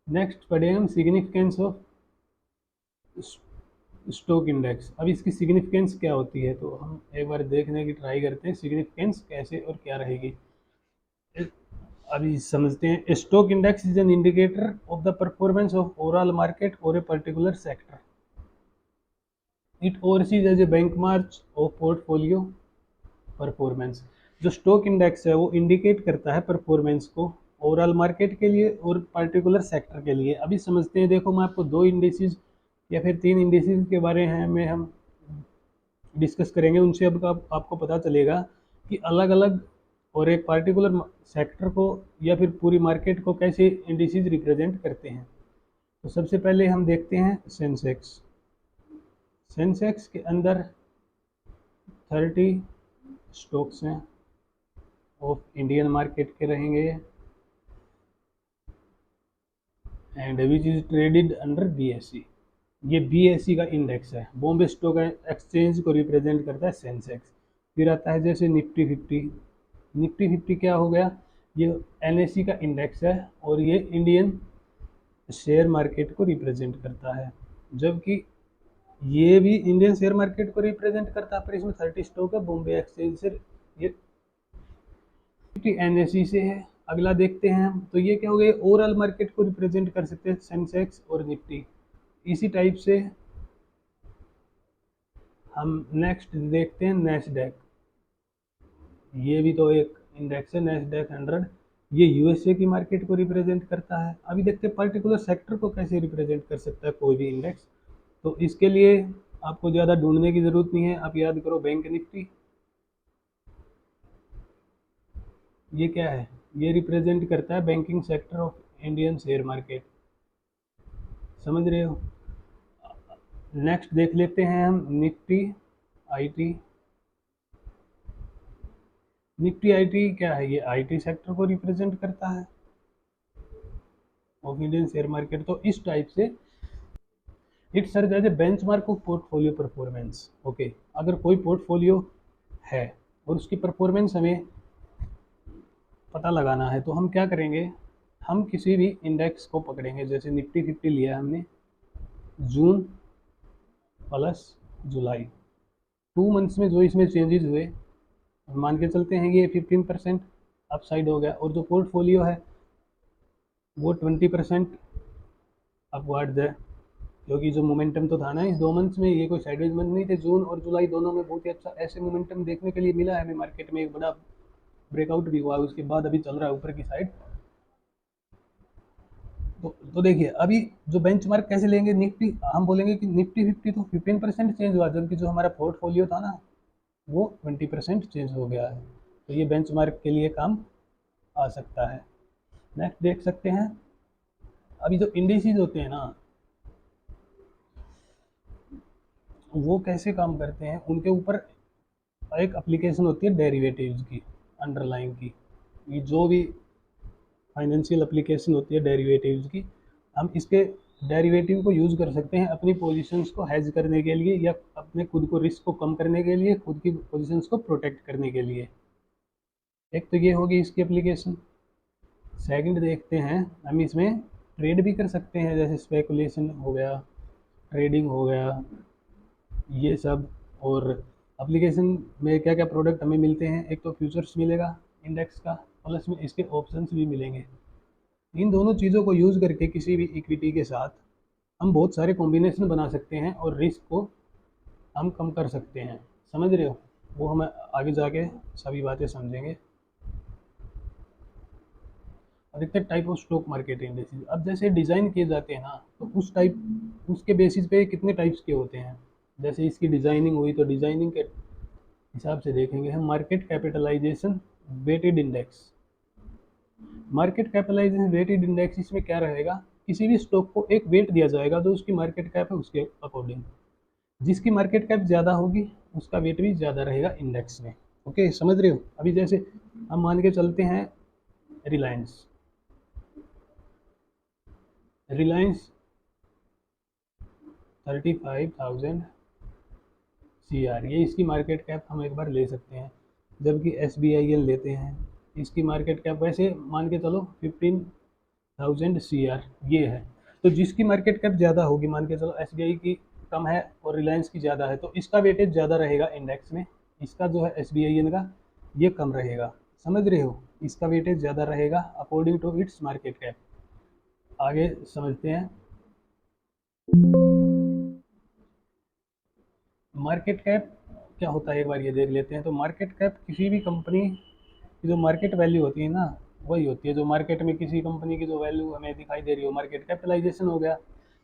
Next पढ़ेंगे हम significance of stock index. अब इसकी सिग्निफिकेंस क्या होती है तो हम एक बार देखने की ट्राई करते हैं सिग्निफिकेंस कैसे और क्या रहेगी। अभी समझते हैं। Stock index is an indicator of the performance of overall market और a particular sector. It overseas as a benchmark of portfolio performance. जो स्टॉक इंडेक्स है वो इंडिकेट करता है परफॉर्मेंस को ओवरऑल मार्केट के लिए और पर्टिकुलर सेक्टर के लिए। अभी समझते हैं। देखो मैं आपको दो इंडिसेस या फिर तीन इंडिसेस के बारे में हम डिस्कस करेंगे। उनसे अब आपको पता चलेगा कि अलग अलग और एक पार्टिकुलर सेक्टर को या फिर पूरी मार्केट को कैसे इंडिसेस रिप्रेजेंट करते हैं। तो सबसे पहले हम देखते हैं सेंसेक्स। सेंसेक्स के अंदर 30 स्टॉक्स हैं ऑफ इंडियन मार्केट के रहेंगे and which is traded under BSE. ये बीएसई का इंडेक्स है, बॉम्बे स्टॉक एक्सचेंज को रिप्रेजेंट करता है सेंसेक्स। फिर आता है जैसे निफ्टी 50। निफ्टी 50 क्या हो गया, ये एनएसई का इंडेक्स है और ये इंडियन शेयर मार्केट को रिप्रेजेंट करता है। जबकि ये भी इंडियन शेयर मार्केट को रिप्रेजेंट करता है पर इसमें 30 स्टॉक है बॉम्बे एक्सचेंज से, ये एनएसई से है। अगला देखते हैं हम तो ये क्या हो गया, ओवरऑल मार्केट को रिप्रेजेंट कर सकते हैं सेंसेक्स और निफ्टी। इसी टाइप से हम नेक्स्ट देखते हैं नेस्डैक। ये भी तो एक इंडेक्स है नेस्डैक 100। ये यूएसए की मार्केट को रिप्रेजेंट करता है। अभी देखते हैं पर्टिकुलर सेक्टर को कैसे रिप्रेजेंट कर सकता है कोई भी इंडेक्स। तो इसके लिए आपको ज़्यादा ढूंढने की ज़रूरत नहीं है, आप याद करो बैंक निफ्टी। ये क्या है, ये रिप्रेजेंट करता है banking sector of Indian share market. समझ रहे हो। नेक्स्ट देख लेते हैं हम निफ्टी आईटी। निफ्टी आईटी क्या है, ये आईटी सेक्टर को रिप्रेजेंट करता है ऑफ इंडियन शेयर मार्केट। तो इस टाइप से it serve as a benchmark of portfolio performance. Okay, अगर कोई पोर्टफोलियो है और उसकी परफॉर्मेंस हमें पता लगाना है तो हम क्या करेंगे, हम किसी भी इंडेक्स को पकड़ेंगे। जैसे निफ्टी 50 लिया हमने, जून प्लस जुलाई, 2 मंथ्स में जो इसमें चेंजेस हुए मान के चलते हैं ये 15% अपसाइड हो गया और जो पोर्टफोलियो है वो 20% अपवर्ड है। क्योंकि जो मोमेंटम तो था ना इस 2 मंथ्स में, ये कोई साइडवेज मंथ नहीं थे। जून और जुलाई दोनों में बहुत ही अच्छा ऐसे मोमेंटम देखने के लिए मिला है हमें मार्केट में। एक बड़ा ब्रेकआउट भी हुआ है, उसके बाद अभी चल रहा है ऊपर की साइड। तो देखिए अभी जो बेंचमार्क कैसे लेंगे, निफ्टी हम बोलेंगे कि निफ्टी 50 तो 15% चेंज हुआ, जबकि जो हमारा पोर्टफोलियो था ना वो 20% चेंज हो गया है। तो ये बेंचमार्क के लिए काम आ सकता है। नेक्स्ट देख सकते हैं। अभी जो इंडिसेस होते हैं ना वो कैसे काम करते हैं, उनके ऊपर एक एप्लीकेशन होती है डेरिवेटिव्स की, अंडरलाइन की। ये जो भी फाइनेंशियल एप्लीकेशन होती है डेरिवेटिव्स की, हम इसके डेरिवेटिव को यूज़ कर सकते हैं अपनी पोजीशंस को हेज करने के लिए या अपने खुद को रिस्क को कम करने के लिए, खुद की पोजीशंस को प्रोटेक्ट करने के लिए। एक तो ये होगी इसकी एप्लीकेशन। सेकंड देखते हैं, हम इसमें ट्रेड भी कर सकते हैं, जैसे स्पेकुलेशन हो गया, ट्रेडिंग हो गया, ये सब। और एप्लीकेशन में क्या क्या प्रोडक्ट हमें मिलते हैं, एक तो फ्यूचर्स मिलेगा इंडेक्स का, प्लस में इसके ऑप्शंस भी मिलेंगे। इन दोनों चीज़ों को यूज़ करके किसी भी इक्विटी के साथ हम बहुत सारे कॉम्बिनेशन बना सकते हैं और रिस्क को हम कम कर सकते हैं। समझ रहे हो, वो हम आगे जाके सभी बातें समझेंगे। अधिकतर type of stock market index अब जैसे डिज़ाइन किए जाते हैं ना तो उस टाइप उसके बेसिस पे कितने टाइप्स के होते हैं। जैसे इसकी डिज़ाइनिंग हुई तो डिज़ाइनिंग के हिसाब से देखेंगे हम। Market capitalization weighted index. Market capitalization weighted index, इसमें क्या रहेगा, किसी भी स्टॉक को एक वेट दिया जाएगा जो उसकी मार्केट कैप है उसके अकॉर्डिंग। जिसकी मार्केट कैप ज़्यादा होगी उसका वेट भी ज़्यादा रहेगा इंडेक्स में। ओके, समझ रहे हो। अभी जैसे हम मान के चलते हैं रिलायंस। रिलायंस 35,000 CR, ये इसकी मार्केट कैप हम एक बार ले सकते हैं। जबकि SBIL लेते हैं, इसकी मार्केट कैप वैसे मान के चलो 15 1000 CR ये है। तो जिसकी मार्केट कैप ज़्यादा होगी, मान के चलो एसबीआई की कम है और रिलायंस की ज़्यादा है, तो इसका वेटेज ज़्यादा रहेगा इंडेक्स में, इसका जो है एसबीआई का ये कम रहेगा। समझ रहे हो, इसका वेटेज ज़्यादा रहेगा according to its market cap. आगे समझते हैं। मार्केट कैप क्या होता है एक बार ये देख लेते हैं। तो मार्केट कैप किसी भी कंपनी की जो मार्केट वैल्यू होती है ना, वही होती है जो मार्केट में किसी कंपनी की जो वैल्यू हमें दिखाई दे रही हो, मार्केट कैपिटलाइजेशन हो गया।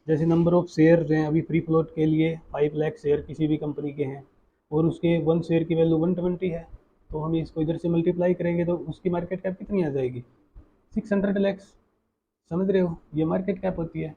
जैसे नंबर ऑफ शेयर हैं अभी फ्री फ्लोट के लिए 5 लाख शेयर किसी भी कंपनी के हैं और उसके 1 शेयर की वैल्यू 120 है, तो हम इसको इधर से मल्टीप्लाई करेंगे तो उसकी मार्केट कैप कितनी आ जाएगी, 600 लैक्स। समझ रहे हो, ये मार्केट कैप होती है।